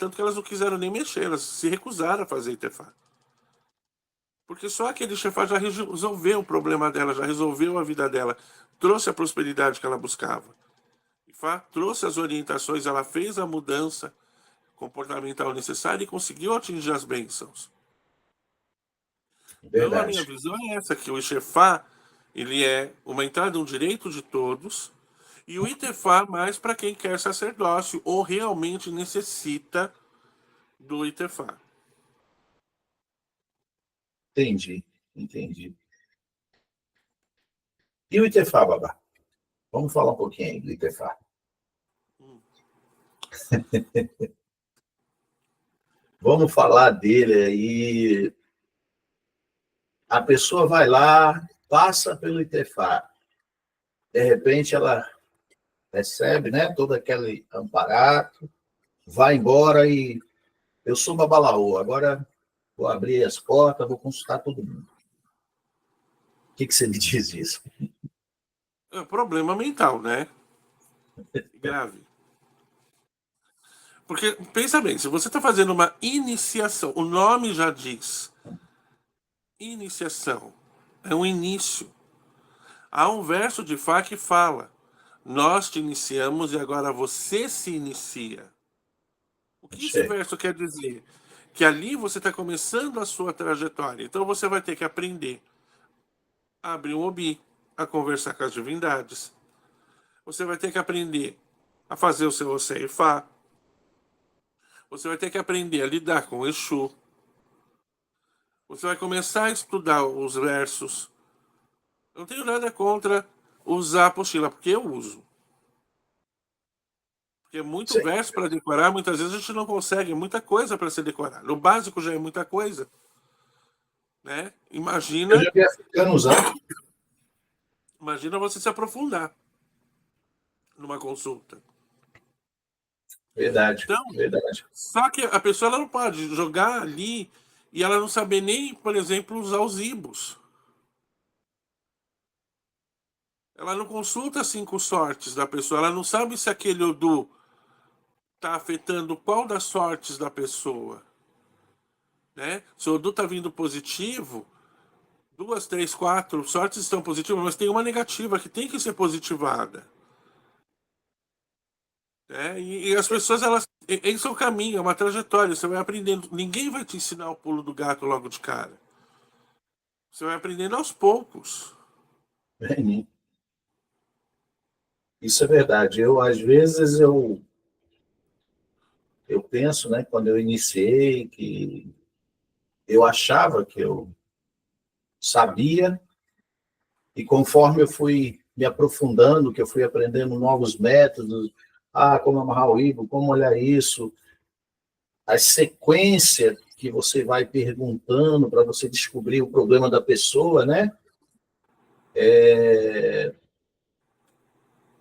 Tanto que elas não quiseram nem mexer, elas se recusaram a fazer Itefá. Porque só aquele Shefá já resolveu o problema dela, já resolveu a vida dela, trouxe a prosperidade que ela buscava. Ifá trouxe as orientações, ela fez a mudança comportamental necessária e conseguiu atingir as bênçãos. Então a minha Verdade. visão é essa, que o Ishefá, ele é uma entrada, um direito de todos, e o Itefá mais para quem quer sacerdócio ou realmente necessita do Itefá. Entendi. E o Itefá, Babá? Vamos falar um pouquinho aí do Itefá. Vamos falar dele aí. A pessoa vai lá, passa pelo Itefá. De repente ela recebe, né, todo aquele amparato, vai embora e eu sou babalaô, agora vou abrir as portas, vou consultar todo mundo. O que você me diz disso? É um problema mental, né? Grave. Porque, pensa bem, se você está fazendo uma iniciação, o nome já diz, iniciação, é um início. Há um verso de Fá que fala, nós te iniciamos e agora você se inicia. O que esse verso quer dizer? Que ali você está começando a sua trajetória. Então você vai ter que aprender a abrir um obi, a conversar com as divindades. Você vai ter que aprender a fazer o seu Osé e Fá. Você vai ter que aprender a lidar com o Exu. Você vai começar a estudar os versos. Eu não tenho nada contra usar a apostila, porque eu uso. Porque é muito Sim. verso para decorar, muitas vezes a gente não consegue, é muita coisa para se decorar. No básico já é muita coisa. Né? Imagina. Eu já vi africano usar. Imagina você se aprofundar numa consulta. Verdade. Então, só que a pessoa ela não pode jogar ali e ela não saber nem, por exemplo, usar os ibos. Ela não consulta 5 sortes da pessoa, ela não sabe se aquele Odu está afetando qual das sortes da pessoa. Né? Se o Odu está vindo positivo, 2, 3, 4 sortes estão positivas, mas tem uma negativa que tem que ser positivada. E as pessoas, elas. Esse é o caminho, é uma trajetória. Você vai aprendendo. Ninguém vai te ensinar o pulo do gato logo de cara. Você vai aprendendo aos poucos. Isso é verdade. Às vezes, eu penso, né, quando eu iniciei, que eu achava que eu sabia, e conforme eu fui me aprofundando, que eu fui aprendendo novos métodos, como amarrar o ibo, como olhar isso, a sequência que você vai perguntando para você descobrir o problema da pessoa, né?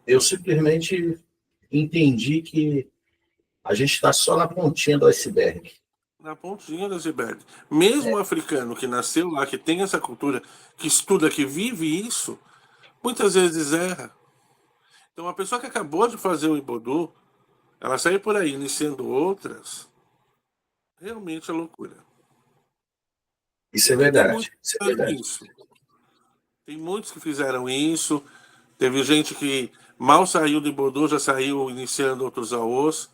Eu simplesmente entendi que a gente está só na pontinha do iceberg. Na pontinha do iceberg. Mesmo o africano que nasceu lá, que tem essa cultura, que estuda, que vive isso, muitas vezes erra. Então, a pessoa que acabou de fazer o Ibodu, ela sai por aí iniciando outras, realmente é loucura. Isso é E tem muitos verdade. que Isso é fizeram verdade. isso. Tem muitos que fizeram isso. Teve gente que mal saiu do Ibodu, já saiu iniciando outros aos.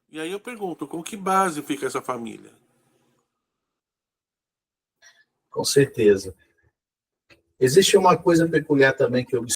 E aí eu pergunto, com que base fica essa família? Com certeza. Existe uma coisa peculiar também que eu